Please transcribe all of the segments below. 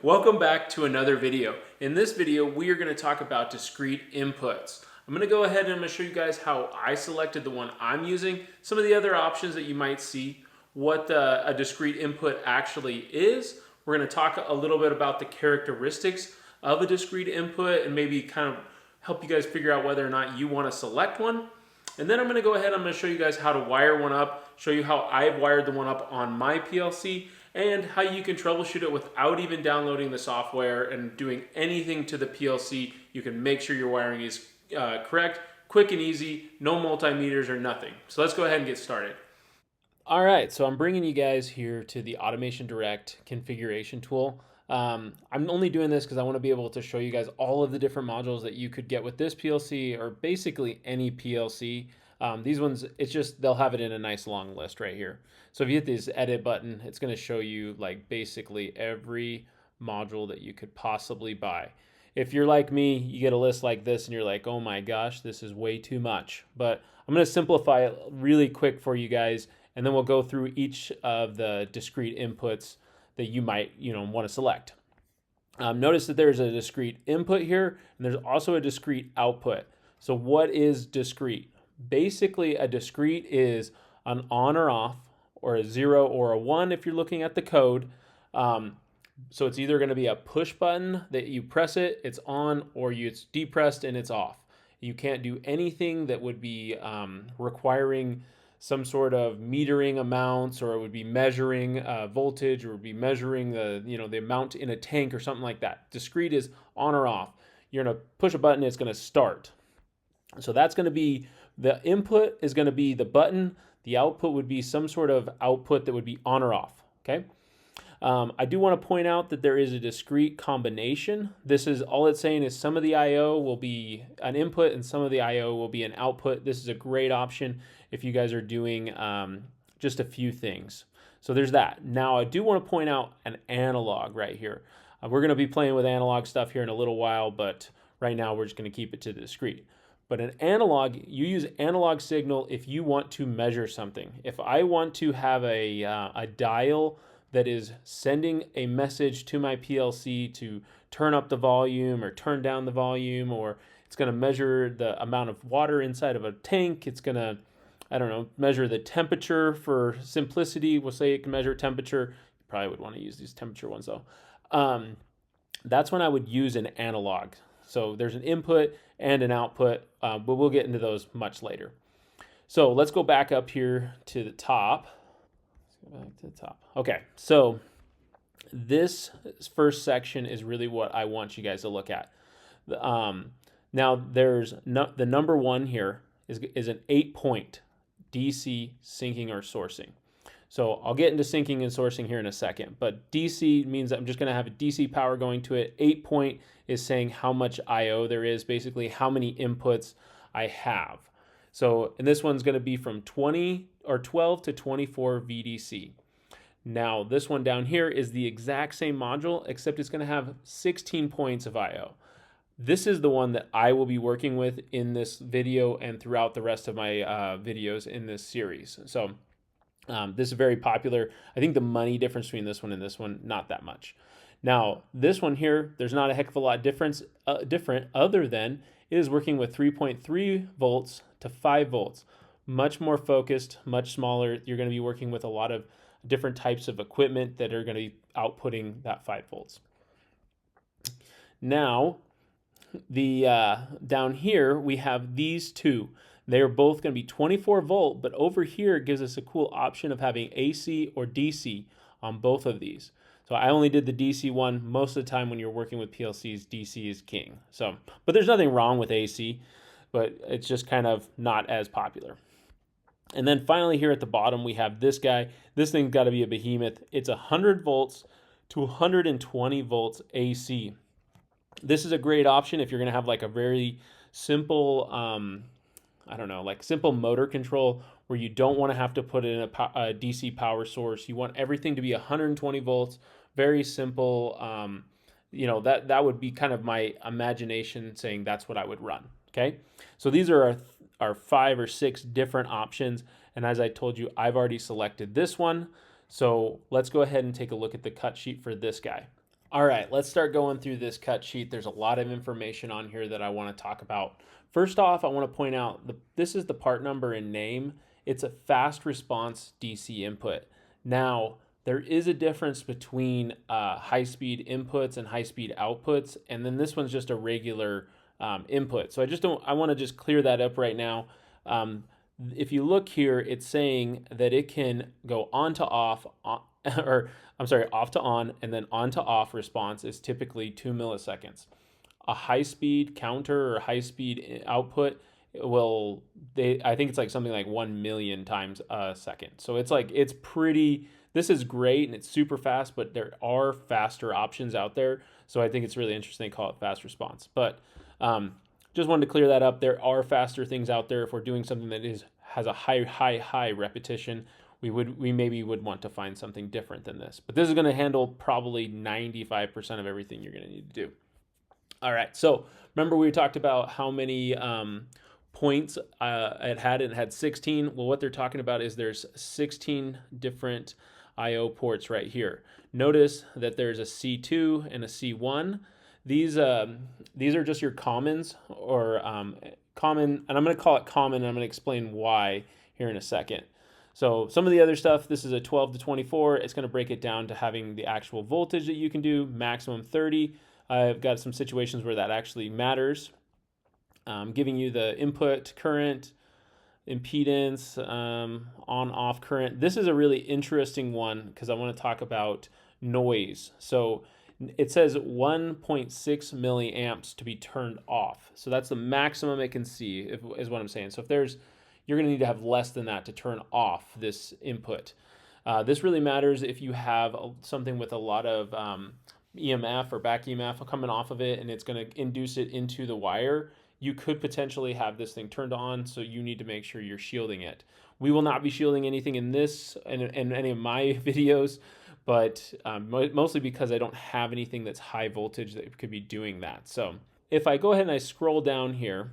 Welcome back to another video. In this video, we are going to talk about discrete inputs. I'm going to go ahead and I'm going to show you guys how I selected the one I'm using, some of the other options that you might see, what a discrete input actually is. We're going to talk a little bit about the characteristics of a discrete input and maybe kind of help you guys figure out whether or not you want to select one. And then I'm going to go ahead, I'm going to show you guys how to wire one up, show you how I've wired the one up on my PLC, and how you can troubleshoot it without even downloading the software and doing anything to the PLC. You can make sure your wiring is correct, quick and easy, no multimeters or nothing. So let's go ahead and get started. All right, so I'm bringing you guys here to the AutomationDirect configuration tool. I'm only doing this because I want to be able to show you guys all of the different modules that you could get with this PLC or basically any PLC. These ones, it's just, they'll have it in a nice long list right here. So if you hit this edit button, it's going to show you like basically every module that you could possibly buy. If you're like me, you get a list like this and you're like, oh my gosh, this is way too much. But I'm going to simplify it really quick for you guys, and then we'll go through each of the discrete inputs that you might want to select. Notice that there's a discrete input here, and there's also a discrete output. So what is discrete? Basically, a discrete is an on or off, or a 0 or a 1 if you're looking at the code. So it's either going to be a push button that you press it, it's on, or it's depressed and it's off. You can't do anything that would be requiring some sort of metering amounts, or it would be measuring voltage, or it would be measuring the amount in a tank or something like that. Discrete is on or off. You're going to push a button, it's going to start. So that's going to be, the input is going to be the button. The output would be some sort of output that would be on or off, okay? I do want to point out that there is a discrete combination. This is all it's saying is some of the I/O will be an input and some of the I/O will be an output. This is a great option if you guys are doing just a few things. So there's that. Now I do want to point out an analog right here. We're going to be playing with analog stuff here in a little while, but right now we're just going to keep it to the discrete. But an analog, you use analog signal if you want to measure something. If I want to have a dial that is sending a message to my PLC to turn up the volume or turn down the volume, or it's going to measure the amount of water inside of a tank, it's going to, I don't know, measure the temperature for simplicity. We'll say it can measure temperature. You probably would want to use these temperature ones though. That's when I would use an analog. So there's an input and an output, but we'll get into those much later. So let's go back up here to the top. Let's go back to the top. Okay, so this first section is really what I want you guys to look at. Now there's the number one here is an 8-point DC syncing or sourcing. So I'll get into syncing and sourcing here in a second, but DC means I'm just going to have a DC power going to it. 8-point is saying how much I/O there is, basically how many inputs I have. So, and this one's going to be from 20 or 12 to 24 VDC. Now, this one down here is the exact same module, except it's going to have 16 points of I/O. This is the one that I will be working with in this video and throughout the rest of my videos in this series. So this is very popular. I think the money difference between this one and this one, not that much. Now, this one here, there's not a heck of a lot different other than it is working with 3.3 volts to 5 volts. Much more focused, much smaller. You're going to be working with a lot of different types of equipment that are going to be outputting that 5 volts. Now, down here, we have these two. They're both going to be 24 volt, but over here it gives us a cool option of having AC or DC on both of these. So I only did the DC one. Most of the time when you're working with PLCs, DC is king. So, but there's nothing wrong with AC, but it's just kind of not as popular. And then finally here at the bottom, we have this guy. This thing's got to be a behemoth. It's 100 volts to 120 volts AC. This is a great option if you're going to have like a very simple I don't know, like simple motor control where you don't want to have to put in a DC power source. You want everything to be 120 volts, very simple. That would be kind of my imagination saying that's what I would run. Okay, so these are our 5 or 6 different options, and as I told you, I've already selected this one. So let's go ahead and take a look at the cut sheet for this guy. All right, let's start going through this cut sheet. There's a lot of information on here that I want to talk about. First off, I want to point out this is the part number and name. It's a fast response DC input. Now, there is a difference between high-speed inputs and high-speed outputs, and then this one's just a regular input. So I want to just clear that up right now. If you look here, it's saying that it can go on to off, or I'm sorry, off to on, and then on to off response is typically 2 milliseconds. A high-speed counter or high-speed output I think it's like something like 1 million times a second. So it's pretty, this is great and it's super fast, but there are faster options out there. So I think it's really interesting they call it fast response. But just wanted to clear that up. There are faster things out there. If we're doing something that has a high repetition, we maybe would want to find something different than this. But this is going to handle probably 95% of everything you're going to need to do. All right. So remember we talked about how many points it had 16. Well, what they're talking about is there's 16 different I/O ports right here. Notice that there's a C2 and a C1. These are just your commons or common, and I'm going to call it common, and I'm going to explain why here in a second. So some of the other stuff, this is a 12 to 24. It's going to break it down to having the actual voltage that you can do, maximum 30. I've got some situations where that actually matters. Giving you the input current, impedance, on-off current. This is a really interesting one because I want to talk about noise. So it says 1.6 milliamps to be turned off. So that's the maximum it can see, is what I'm saying. So you're going to need to have less than that to turn off this input. This really matters if you have something with a lot of EMF or back EMF coming off of it and it's going to induce it into the wire. You could potentially have this thing turned on, so you need to make sure you're shielding it. We will not be shielding anything in this and any of my videos, but mostly because I don't have anything that's high voltage that could be doing that. So if I go ahead and I scroll down here,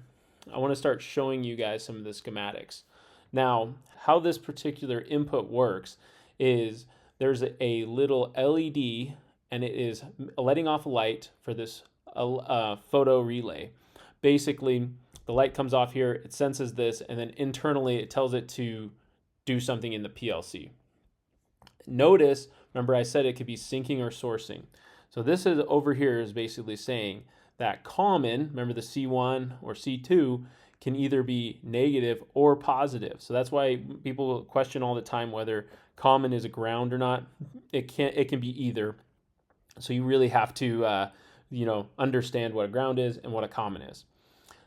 I want to start showing you guys some of the schematics. Now, how this particular input works is there's a little LED and it is letting off a light for this photo relay. Basically, the light comes off here, it senses this, and then internally it tells it to do something in the PLC. Notice, remember I said it could be syncing or sourcing. So this is over here is basically saying that common, remember the C1 or C2, can either be negative or positive. So that's why people question all the time whether common is a ground or not. It can be either. So you really have to understand what a ground is and what a common is.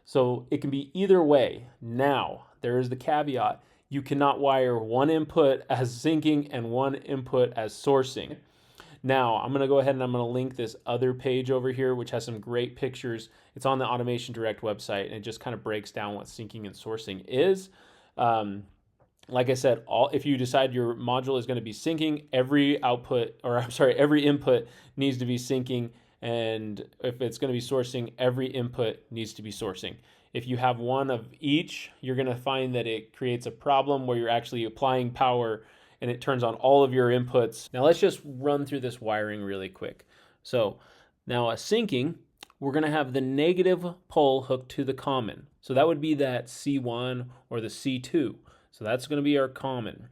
So it can be either way. Now, there is the caveat. You cannot wire one input as syncing and one input as sourcing. Now, I'm going to go ahead and I'm going to link this other page over here, which has some great pictures. It's on the AutomationDirect website, and it just kind of breaks down what syncing and sourcing is. Like I said, if you decide your module is going to be syncing, every input needs to be syncing, and if it's going to be sourcing, every input needs to be sourcing. If you have one of each, you're going to find that it creates a problem where you're actually applying power and it turns on all of your inputs. Now let's just run through this wiring really quick. So now syncing, we're going to have the negative pole hooked to the common. So that would be that C1 or the C2. So that's going to be our common.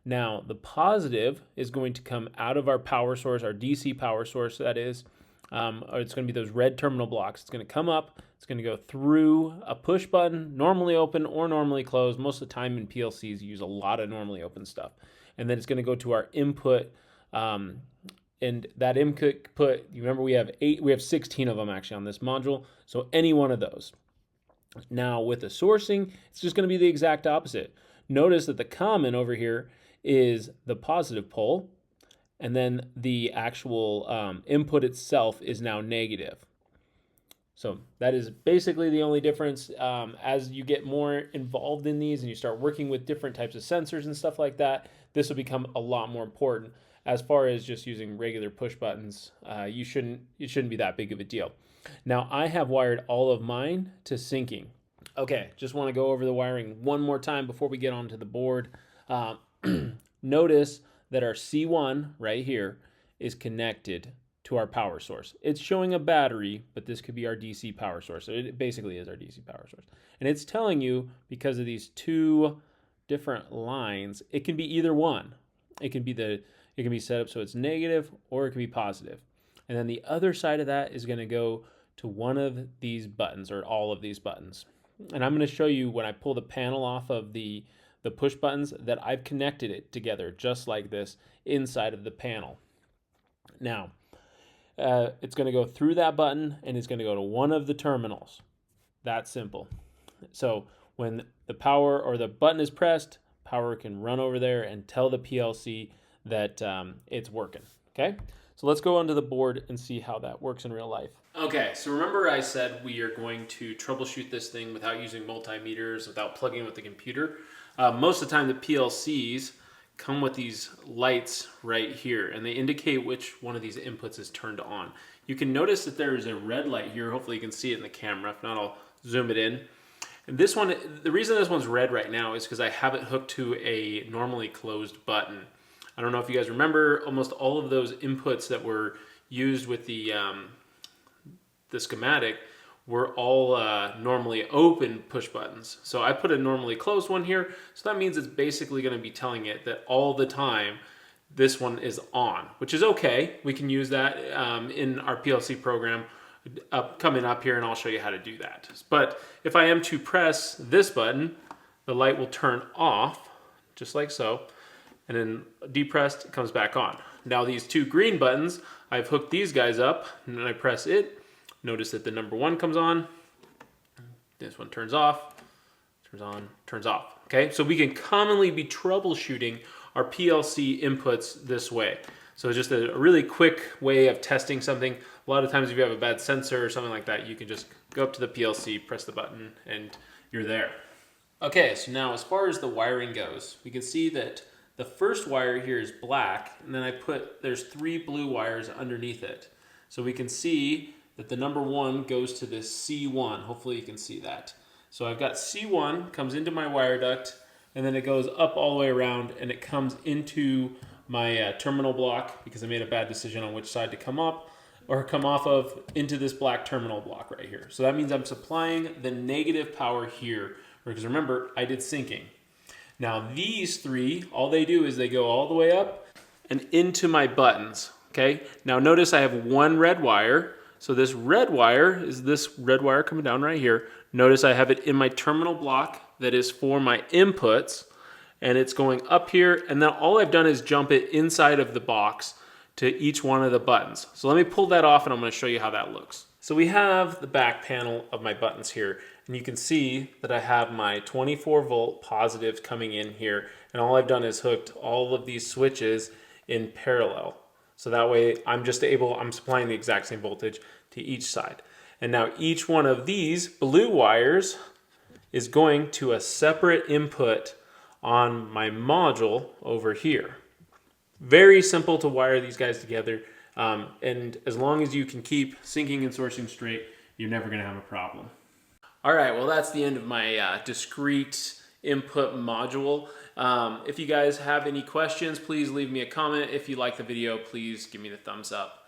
Now the positive is going to come out of our power source, our DC power source that is, or it's going to be those red terminal blocks. It's going to come up, it's going to go through a push button, normally open or normally closed. Most of the time in PLCs, you use a lot of normally open stuff. And then it's going to go to our input, and that input, you remember we have 16 of them actually on this module. So any one of those. Now with the sourcing, it's just going to be the exact opposite. Notice that the common over here is the positive pole, and then the actual input itself is now negative. So that is basically the only difference. As you get more involved in these and you start working with different types of sensors and stuff like that, this will become a lot more important. As far as just using regular push buttons, it shouldn't be that big of a deal. Now I have wired all of mine to syncing. Okay, just want to go over the wiring one more time before we get onto the board. Notice that our C1 right here is connected to our power source. It's showing a battery, but this could be our DC power source. So it basically is our DC power source. And it's telling you, because of these two different lines, it can be either one. It can be set up so it's negative, or it can be positive. And then the other side of that is going to go to one of these buttons, or all of these buttons. And I'm going to show you when I pull the panel off of the push buttons that I've connected it together just like this inside of the panel. Now, it's going to go through that button and it's going to go to one of the terminals. That simple. So when the power or the button is pressed, power can run over there and tell the PLC that it's working. Okay, so let's go onto the board and see how that works in real life. Okay, so remember I said we are going to troubleshoot this thing without using multimeters, without plugging with the computer. Most of the time the PLCs come with these lights right here, and they indicate which one of these inputs is turned on. You can notice that there is a red light here. Hopefully you can see it in the camera. If not, I'll zoom it in. And this one, the reason this one's red right now is because I have it hooked to a normally closed button. I don't know if you guys remember, almost all of those inputs that were used with the schematic were all normally open push buttons. So I put a normally closed one here. So that means it's basically going to be telling it that all the time this one is on, which is okay. We can use that in our PLC program coming up here, and I'll show you how to do that. But if I am to press this button, the light will turn off, just like so, and then depressed, it comes back on. Now these two green buttons, I've hooked these guys up, and then I press it. Notice that the number one comes on, this one turns off, turns on, turns off. Okay, so we can commonly be troubleshooting our PLC inputs this way. So just a really quick way of testing something. A lot of times if you have a bad sensor or something like that, you can just go up to the PLC, press the button, and you're there. Okay, so now as far as the wiring goes, we can see that the first wire here is black, and then there's 3 blue wires underneath it. So we can see that the number 1 goes to this C1. Hopefully you can see that. So I've got C1 comes into my wire duct, and then it goes up all the way around, and it comes into my terminal block, because I made a bad decision on which side to come up or come off of, into this black terminal block right here. So that means I'm supplying the negative power here, because remember, I did syncing. Now these 3, all they do is they go all the way up and into my buttons, okay? Now notice I have 1 red wire. So this red wire is this red wire coming down right here. Notice I have it in my terminal block that is for my inputs, and it's going up here, and then all I've done is jump it inside of the box to each one of the buttons. So let me pull that off, and I'm going to show you how that looks. So we have the back panel of my buttons here, and you can see that I have my 24 volt positives coming in here, and all I've done is hooked all of these switches in parallel. So that way I'm supplying the exact same voltage to each side. And now each one of these blue wires is going to a separate input on my module over here. Very simple to wire these guys together. And as long as you can keep syncing and sourcing straight, you're never going to have a problem. All right, well, that's the end of my discrete input module. If you guys have any questions, please leave me a comment. If you like the video, please give me the thumbs up.